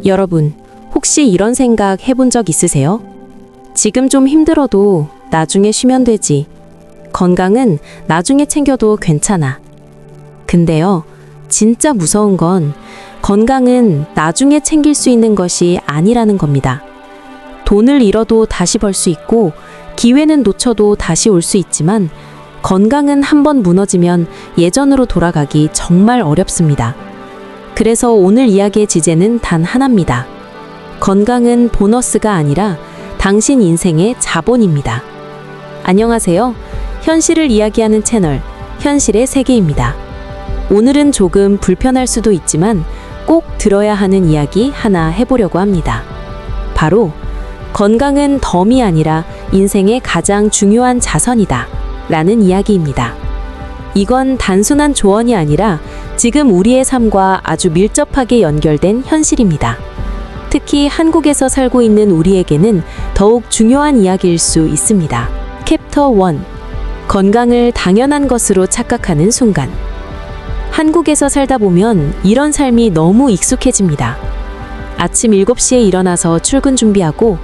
여러분, 혹시 이런 생각 해본 적 있으세요? 지금 좀 힘들어도 나중에 쉬면 되지. 건강은 나중에 챙겨도 괜찮아. 근데요, 진짜 무서운 건 건강은 나중에 챙길 수 있는 것이 아니라는 겁니다. 돈을 잃어도 다시 벌 수 있고, 기회는 놓쳐도 다시 올 수 있지만, 건강은 한번 무너지면 예전으로 돌아가기 정말 어렵습니다. 그래서 오늘 이야기의 지제는 단 하나입니다. 건강은 보너스가 아니라 당신 인생의 자본입니다. 안녕하세요. 현실을 이야기하는 채널, 현실의 세계입니다. 오늘은 조금 불편할 수도 있지만 꼭 들어야 하는 이야기 하나 해보려고 합니다. 바로 건강은 덤이 아니라 인생의 가장 중요한 자선이다 라는 이야기입니다. 이건 단순한 조언이 아니라 지금 우리의 삶과 아주 밀접하게 연결된 현실입니다. 특히 한국에서 살고 있는 우리에게는 더욱 중요한 이야기일 수 있습니다. 챕터 1. 건강을 당연한 것으로 착각하는 순간. 한국에서 살다 보면 이런 삶이 너무 익숙해집니다. 아침 7시에 일어나서 출근 준비하고,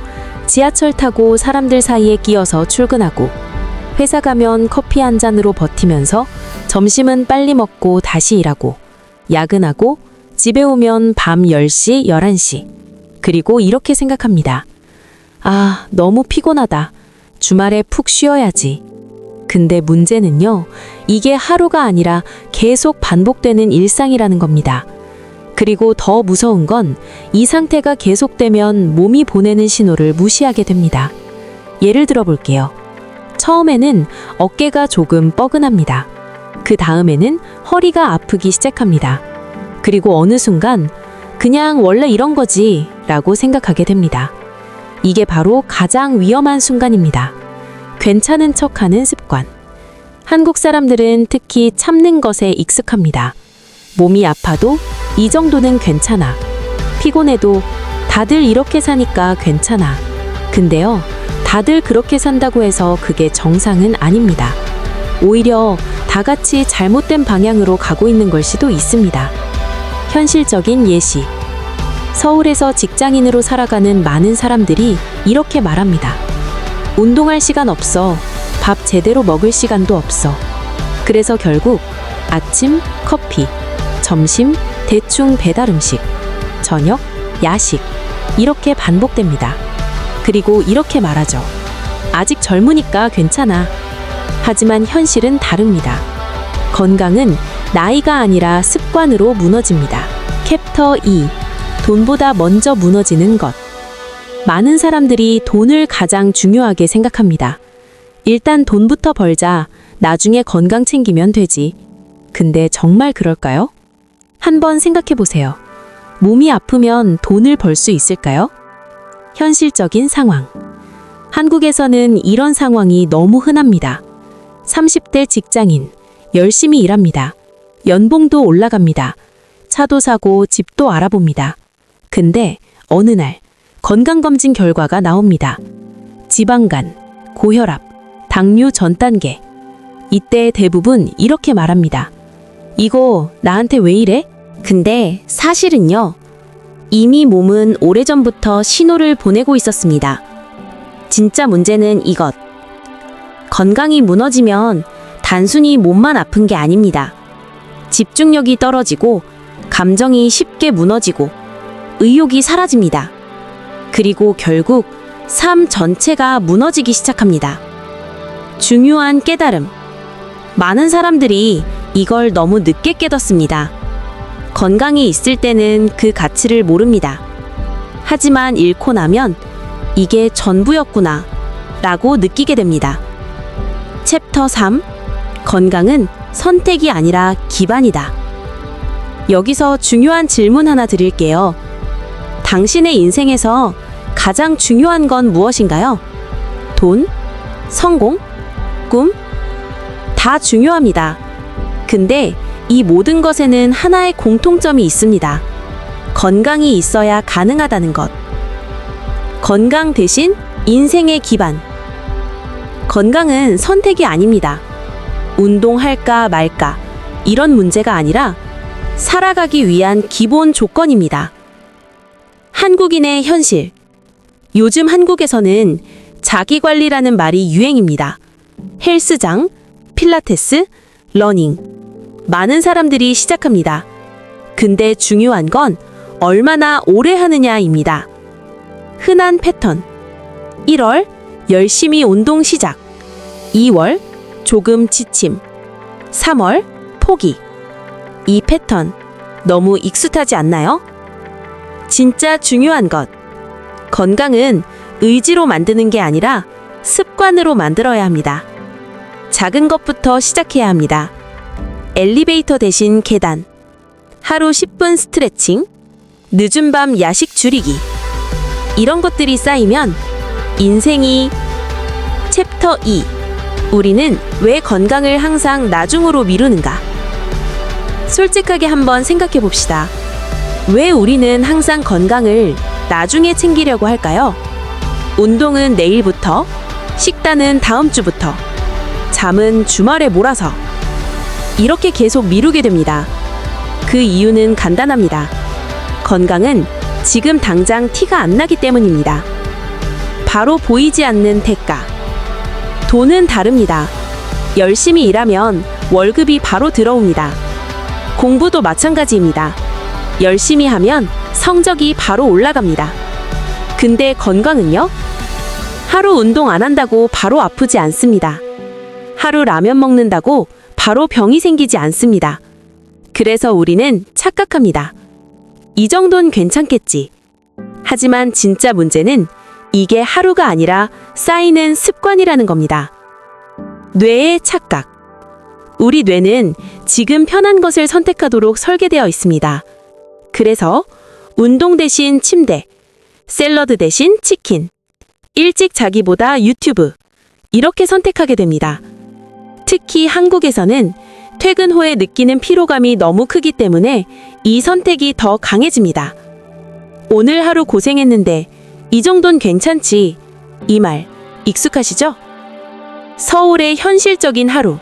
지하철 타고 사람들 사이에 끼어서 출근하고, 회사 가면 커피 한 잔으로 버티면서 점심은 빨리 먹고 다시 일하고, 야근하고, 집에 오면 밤 10시, 11시. 그리고 이렇게 생각합니다. 아, 너무 피곤하다. 주말에 푹 쉬어야지. 근데 문제는요, 이게 하루가 아니라 계속 반복되는 일상이라는 겁니다. 그리고 더 무서운 건 이 상태가 계속되면 몸이 보내는 신호를 무시하게 됩니다. 예를 들어 볼게요. 처음에는 어깨가 조금 뻐근합니다. 그 다음에는 허리가 아프기 시작합니다. 그리고 어느 순간 그냥 원래 이런 거지 라고 생각하게 됩니다. 이게 바로 가장 위험한 순간입니다. 괜찮은 척하는 습관. 한국 사람들은 특히 참는 것에 익숙합니다. 몸이 아파도 이 정도는 괜찮아. 피곤해도 다들 이렇게 사니까 괜찮아. 근데요, 다들 그렇게 산다고 해서 그게 정상은 아닙니다. 오히려 다 같이 잘못된 방향으로 가고 있는 걸 수도 있습니다. 현실적인 예시. 서울에서 직장인으로 살아가는 많은 사람들이 이렇게 말합니다. 운동할 시간 없어. 밥 제대로 먹을 시간도 없어. 그래서 결국 아침 커피, 점심 대충 배달 음식, 저녁 야식 이렇게 반복됩니다. 그리고 이렇게 말하죠. 아직 젊으니까 괜찮아. 하지만 현실은 다릅니다. 건강은 나이가 아니라 습관으로 무너집니다. 챕터 2. 돈보다 먼저 무너지는 것. 많은 사람들이 돈을 가장 중요하게 생각합니다. 일단 돈부터 벌자. 나중에 건강 챙기면 되지. 근데 정말 그럴까요? 한번 생각해 보세요. 몸이 아프면 돈을 벌 수 있을까요? 현실적인 상황. 한국에서는 이런 상황이 너무 흔합니다. 30대 직장인, 열심히 일합니다. 연봉도 올라갑니다. 차도 사고 집도 알아봅니다. 근데 어느 날 건강검진 결과가 나옵니다. 지방간, 고혈압, 당뇨 전 단계. 이때 대부분 이렇게 말합니다. 이거 나한테 왜 이래? 근데 사실은요, 이미 몸은 오래전부터 신호를 보내고 있었습니다. 진짜 문제는 이것. 건강이 무너지면 단순히 몸만 아픈 게 아닙니다. 집중력이 떨어지고, 감정이 쉽게 무너지고, 의욕이 사라집니다. 그리고 결국 삶 전체가 무너지기 시작합니다. 중요한 깨달음. 많은 사람들이 이걸 너무 늦게 깨닫습니다. 건강이 있을 때는 그 가치를 모릅니다. 하지만 잃고 나면 이게 전부였구나 라고 느끼게 됩니다. 챕터 3. 건강은 선택이 아니라 기반이다. 여기서 중요한 질문 하나 드릴게요. 당신의 인생에서 가장 중요한 건 무엇인가요? 돈? 성공? 꿈? 다 중요합니다. 근데 이 모든 것에는 하나의 공통점이 있습니다. 건강이 있어야 가능하다는 것. 건강 대신 인생의 기반. 건강은 선택이 아닙니다. 운동할까 말까 이런 문제가 아니라 살아가기 위한 기본 조건입니다. 한국인의 현실. 요즘 한국에서는 자기관리라는 말이 유행입니다. 헬스장, 필라테스, 러닝. 많은 사람들이 시작합니다. 근데 중요한 건 얼마나 오래 하느냐입니다. 흔한 패턴. 1월, 열심히 운동 시작. 2월, 조금 지침. 3월, 포기. 이 패턴 너무 익숙하지 않나요? 진짜 중요한 것. 건강은 의지로 만드는 게 아니라 습관으로 만들어야 합니다. 작은 것부터 시작해야 합니다. 엘리베이터 대신 계단. 하루 10분 스트레칭. 늦은 밤 야식 줄이기. 이런 것들이 쌓이면 인생이 챕터 2. 우리는 왜 건강을 항상 나중으로 미루는가? 솔직하게 한번 생각해 봅시다. 왜 우리는 항상 건강을 나중에 챙기려고 할까요? 운동은 내일부터, 식단은 다음 주부터, 잠은 주말에 몰아서 이렇게 계속 미루게 됩니다. 그 이유는 간단합니다. 건강은 지금 당장 티가 안 나기 때문입니다. 바로 보이지 않는 대가. 돈은 다릅니다. 열심히 일하면 월급이 바로 들어옵니다. 공부도 마찬가지입니다. 열심히 하면 성적이 바로 올라갑니다. 근데 건강은요? 하루 운동 안 한다고 바로 아프지 않습니다. 하루 라면 먹는다고 바로 병이 생기지 않습니다. 그래서 우리는 착각합니다. 이 정도는 괜찮겠지. 하지만 진짜 문제는 이게 하루가 아니라 쌓이는 습관이라는 겁니다. 뇌의 착각. 우리 뇌는 지금 편한 것을 선택하도록 설계되어 있습니다. 그래서 운동 대신 침대, 샐러드 대신 치킨, 일찍 자기보다 유튜브, 이렇게 선택하게 됩니다. 특히 한국에서는 퇴근 후에 느끼는 피로감이 너무 크기 때문에 이 선택이 더 강해집니다. 오늘 하루 고생했는데 이 정도는 괜찮지. 이 말 익숙하시죠? 서울의 현실적인 하루.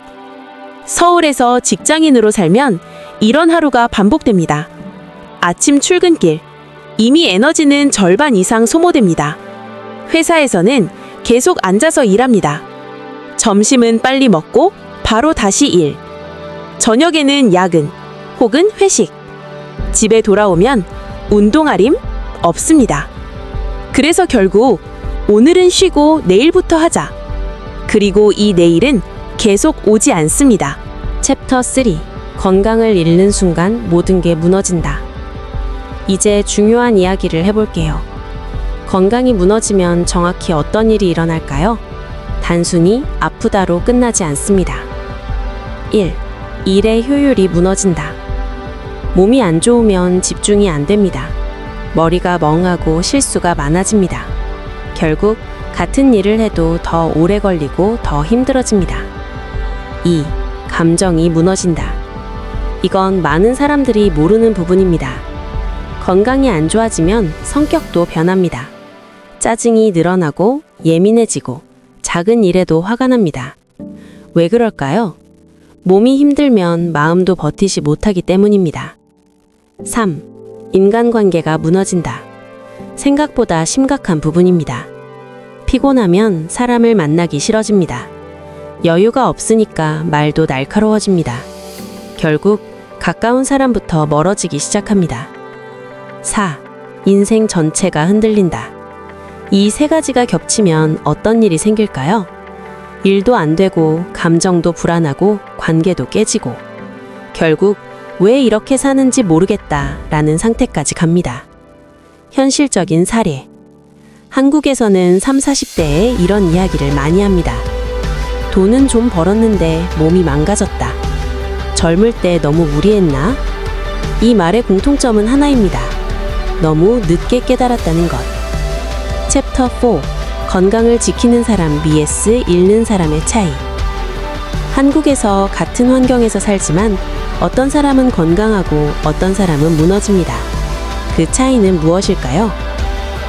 서울에서 직장인으로 살면 이런 하루가 반복됩니다. 아침 출근길. 이미 에너지는 절반 이상 소모됩니다. 회사에서는 계속 앉아서 일합니다. 점심은 빨리 먹고 바로 다시 일. 저녁에는 야근 혹은 회식. 집에 돌아오면 운동하림 없습니다. 그래서 결국 오늘은 쉬고 내일부터 하자. 그리고 이 내일은 계속 오지 않습니다. 챕터 3. 건강을 잃는 순간 모든 게 무너진다. 이제 중요한 이야기를 해볼게요. 건강이 무너지면 정확히 어떤 일이 일어날까요? 단순히 아프다로 끝나지 않습니다. 1. 일의 효율이 무너진다. 몸이 안 좋으면 집중이 안 됩니다. 머리가 멍하고 실수가 많아집니다. 결국 같은 일을 해도 더 오래 걸리고 더 힘들어집니다. 2. 감정이 무너진다. 이건 많은 사람들이 모르는 부분입니다. 건강이 안 좋아지면 성격도 변합니다. 짜증이 늘어나고 예민해지고 작은 일에도 화가 납니다. 왜 그럴까요? 몸이 힘들면 마음도 버티지 못하기 때문입니다. 3. 인간관계가 무너진다. 생각보다 심각한 부분입니다. 피곤하면 사람을 만나기 싫어집니다. 여유가 없으니까 말도 날카로워집니다. 결국 가까운 사람부터 멀어지기 시작합니다. 4. 인생 전체가 흔들린다. 이 세 가지가 겹치면 어떤 일이 생길까요? 일도 안 되고, 감정도 불안하고, 관계도 깨지고, 결국 왜 이렇게 사는지 모르겠다라는 상태까지 갑니다. 현실적인 사례. 한국에서는 3, 40대에 이런 이야기를 많이 합니다. 돈은 좀 벌었는데 몸이 망가졌다. 젊을 때 너무 무리했나? 이 말의 공통점은 하나입니다. 너무 늦게 깨달았다는 것. 챕터 4. 건강을 지키는 사람 vs 잃는 사람의 차이. 한국에서 같은 환경에서 살지만 어떤 사람은 건강하고 어떤 사람은 무너집니다. 그 차이는 무엇일까요?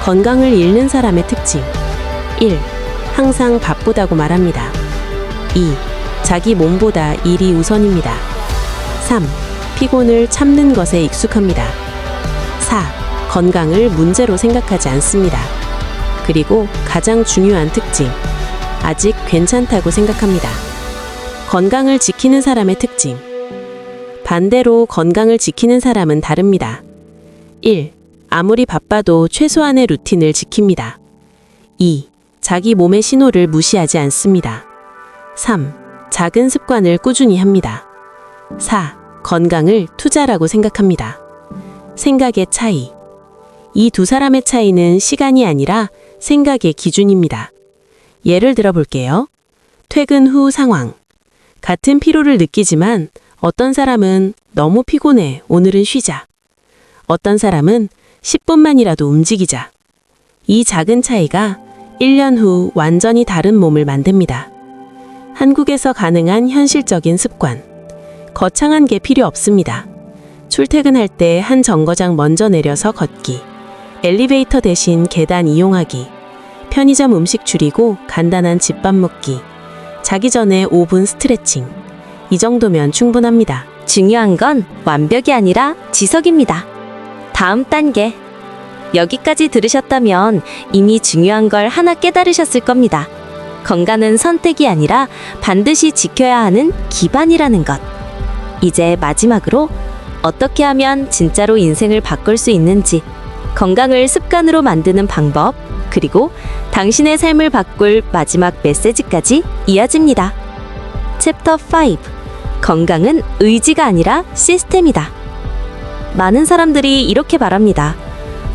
건강을 잃는 사람의 특징. 1. 항상 바쁘다고 말합니다. 2. 자기 몸보다 일이 우선입니다. 3. 피곤을 참는 것에 익숙합니다. 4. 건강을 문제로 생각하지 않습니다. 그리고 가장 중요한 특징, 아직 괜찮다고 생각합니다. 건강을 지키는 사람의 특징. 반대로 건강을 지키는 사람은 다릅니다. 1. 아무리 바빠도 최소한의 루틴을 지킵니다. 2. 자기 몸의 신호를 무시하지 않습니다. 3. 작은 습관을 꾸준히 합니다. 4. 건강을 투자라고 생각합니다. 생각의 차이. 이 두 사람의 차이는 시간이 아니라 생각의 기준입니다. 예를 들어 볼게요. 퇴근 후 상황. 같은 피로를 느끼지만 어떤 사람은 너무 피곤해, 오늘은 쉬자. 어떤 사람은 10분만이라도 움직이자. 이 작은 차이가 1년 후 완전히 다른 몸을 만듭니다. 한국에서 가능한 현실적인 습관. 거창한 게 필요 없습니다. 출퇴근할 때 한 정거장 먼저 내려서 걷기. 엘리베이터 대신 계단 이용하기. 편의점 음식 줄이고 간단한 집밥 먹기. 자기 전에 5분 스트레칭. 이 정도면 충분합니다. 중요한 건 완벽이 아니라 지속입니다. 다음 단계. 여기까지 들으셨다면 이미 중요한 걸 하나 깨달으셨을 겁니다. 건강은 선택이 아니라 반드시 지켜야 하는 기반이라는 것. 이제 마지막으로 어떻게 하면 진짜로 인생을 바꿀 수 있는지, 건강을 습관으로 만드는 방법, 그리고 당신의 삶을 바꿀 마지막 메시지까지 이어집니다. 챕터 5. 건강은 의지가 아니라 시스템이다. 많은 사람들이 이렇게 말합니다.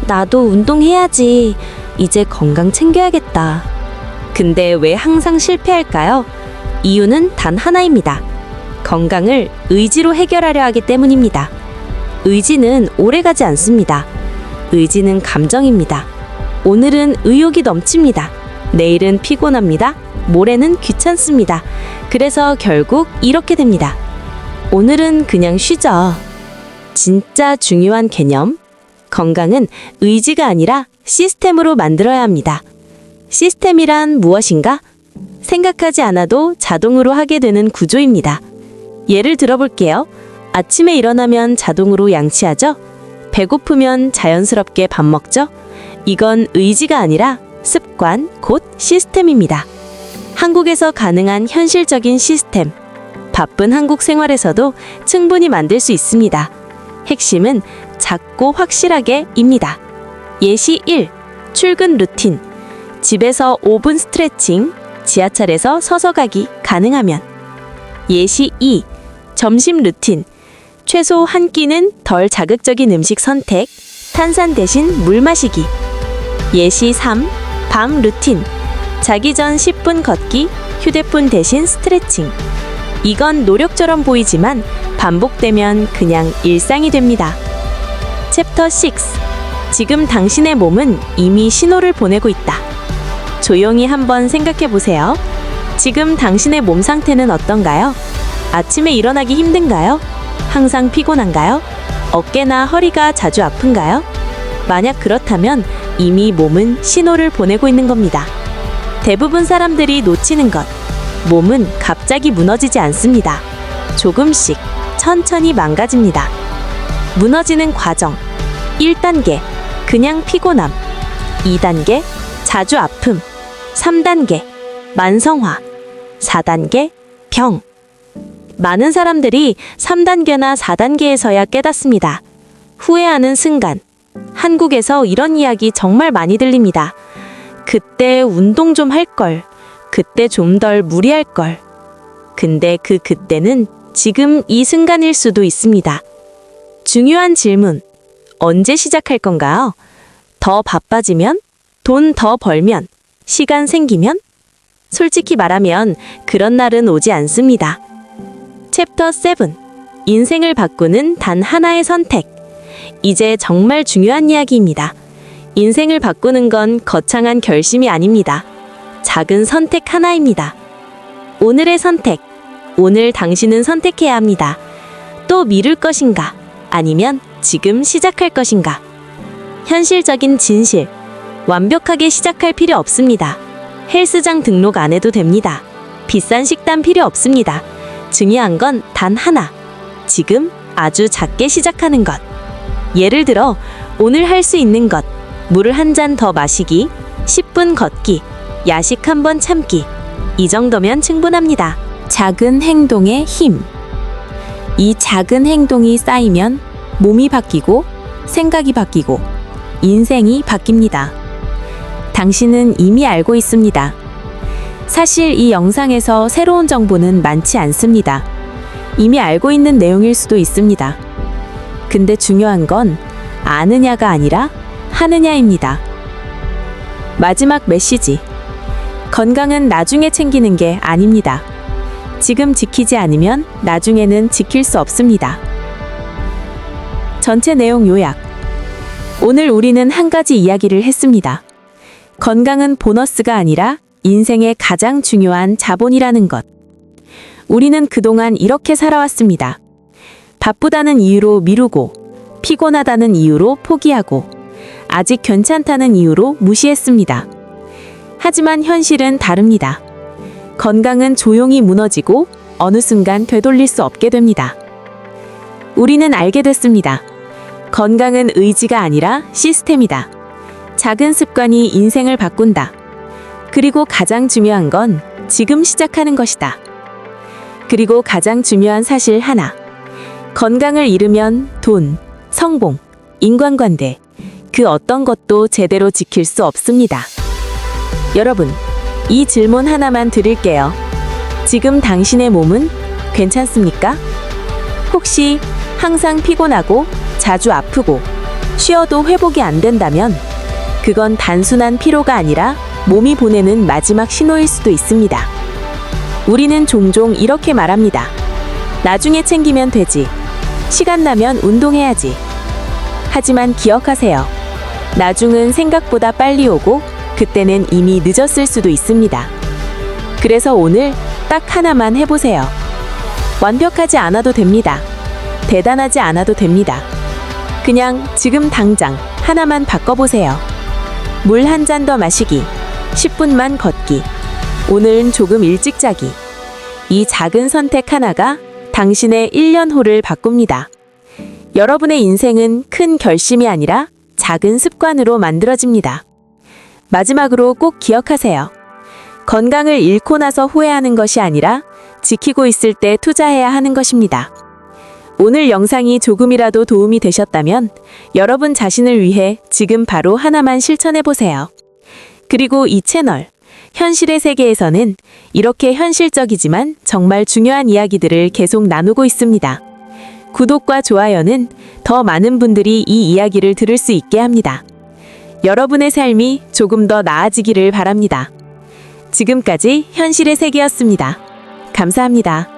나도 운동해야지. 이제 건강 챙겨야겠다. 근데 왜 항상 실패할까요? 이유는 단 하나입니다. 건강을 의지로 해결하려 하기 때문입니다. 의지는 오래가지 않습니다. 의지는 감정입니다. 오늘은 의욕이 넘칩니다. 내일은 피곤합니다. 모레는 귀찮습니다. 그래서 결국 이렇게 됩니다. 오늘은 그냥 쉬자. 진짜 중요한 개념. 건강은 의지가 아니라 시스템으로 만들어야 합니다. 시스템이란 무엇인가? 생각하지 않아도 자동으로 하게 되는 구조입니다. 예를 들어볼게요. 아침에 일어나면 자동으로 양치하죠? 배고프면 자연스럽게 밥 먹죠? 이건 의지가 아니라 습관, 곧 시스템입니다. 한국에서 가능한 현실적인 시스템. 바쁜 한국 생활에서도 충분히 만들 수 있습니다. 핵심은 작고 확실하게입니다. 예시 1. 출근 루틴. 집에서 5분 스트레칭, 지하철에서 서서 가기 가능하면. 예시 2. 점심 루틴. 최소 한 끼는 덜 자극적인 음식 선택, 탄산 대신 물 마시기. 예시 3. 밤 루틴. 자기 전 10분 걷기, 휴대폰 대신 스트레칭. 이건 노력처럼 보이지만 반복되면 그냥 일상이 됩니다. 챕터 6. 지금 당신의 몸은 이미 신호를 보내고 있다. 조용히 한번 생각해 보세요. 지금 당신의 몸 상태는 어떤가요? 아침에 일어나기 힘든가요? 항상 피곤한가요? 어깨나 허리가 자주 아픈가요? 만약 그렇다면 이미 몸은 신호를 보내고 있는 겁니다. 대부분 사람들이 놓치는 것. 몸은 갑자기 무너지지 않습니다. 조금씩 천천히 망가집니다. 무너지는 과정. 1단계, 그냥 피곤함. 2단계, 자주 아픔. 3단계, 만성화. 4단계, 병. 많은 사람들이 3단계나 4단계에서야 깨닫습니다. 후회하는 순간. 한국에서 이런 이야기 정말 많이 들립니다. 그때 운동 좀 할 걸. 그때 좀 덜 무리할 걸. 근데 그때는 지금 이 순간일 수도 있습니다. 중요한 질문. 언제 시작할 건가요? 더 바빠지면? 돈 더 벌면? 시간 생기면? 솔직히 말하면 그런 날은 오지 않습니다. 챕터 7. 인생을 바꾸는 단 하나의 선택. 이제 정말 중요한 이야기입니다. 인생을 바꾸는 건 거창한 결심이 아닙니다. 작은 선택 하나입니다. 오늘의 선택. 오늘 당신은 선택해야 합니다. 또 미룰 것인가? 아니면 지금 시작할 것인가? 현실적인 진실. 완벽하게 시작할 필요 없습니다. 헬스장 등록 안 해도 됩니다. 비싼 식단 필요 없습니다. 중요한 건 단 하나. 지금 아주 작게 시작하는 것. 예를 들어 오늘 할 수 있는 것, 물을 한 잔 더 마시기, 10분 걷기, 야식 한 번 참기. 이 정도면 충분합니다. 작은 행동의 힘. 이 작은 행동이 쌓이면 몸이 바뀌고 생각이 바뀌고 인생이 바뀝니다. 당신은 이미 알고 있습니다. 사실 이 영상에서 새로운 정보는 많지 않습니다. 이미 알고 있는 내용일 수도 있습니다. 근데 중요한 건 아느냐가 아니라 하느냐입니다. 마지막 메시지. 건강은 나중에 챙기는 게 아닙니다. 지금 지키지 않으면 나중에는 지킬 수 없습니다. 전체 내용 요약. 오늘 우리는 한 가지 이야기를 했습니다. 건강은 보너스가 아니라 인생의 가장 중요한 자본이라는 것. 우리는 그동안 이렇게 살아왔습니다. 바쁘다는 이유로 미루고, 피곤하다는 이유로 포기하고, 아직 괜찮다는 이유로 무시했습니다. 하지만 현실은 다릅니다. 건강은 조용히 무너지고 어느 순간 되돌릴 수 없게 됩니다. 우리는 알게 됐습니다. 건강은 의지가 아니라 시스템이다. 작은 습관이 인생을 바꾼다. 그리고 가장 중요한 건 지금 시작하는 것이다. 그리고 가장 중요한 사실 하나. 건강을 잃으면 돈, 성공, 인간관계, 그 어떤 것도 제대로 지킬 수 없습니다. 여러분, 이 질문 하나만 드릴게요. 지금 당신의 몸은 괜찮습니까? 혹시 항상 피곤하고 자주 아프고 쉬어도 회복이 안 된다면 그건 단순한 피로가 아니라 몸이 보내는 마지막 신호일 수도 있습니다. 우리는 종종 이렇게 말합니다. 나중에 챙기면 되지. 시간 나면 운동해야지. 하지만 기억하세요. 나중은 생각보다 빨리 오고 그때는 이미 늦었을 수도 있습니다. 그래서 오늘 딱 하나만 해보세요. 완벽하지 않아도 됩니다. 대단하지 않아도 됩니다. 그냥 지금 당장 하나만 바꿔보세요. 물 한 잔 더 마시기, 10분만 걷기, 오늘은 조금 일찍 자기. 이 작은 선택 하나가 당신의 1년 후를 바꿉니다. 여러분의 인생은 큰 결심이 아니라 작은 습관으로 만들어집니다. 마지막으로 꼭 기억하세요. 건강을 잃고 나서 후회하는 것이 아니라 지키고 있을 때 투자해야 하는 것입니다. 오늘 영상이 조금이라도 도움이 되셨다면 여러분 자신을 위해 지금 바로 하나만 실천해보세요. 그리고 이 채널, 현실의 세계에서는 이렇게 현실적이지만 정말 중요한 이야기들을 계속 나누고 있습니다. 구독과 좋아요는 더 많은 분들이 이 이야기를 들을 수 있게 합니다. 여러분의 삶이 조금 더 나아지기를 바랍니다. 지금까지 현실의 세계였습니다. 감사합니다.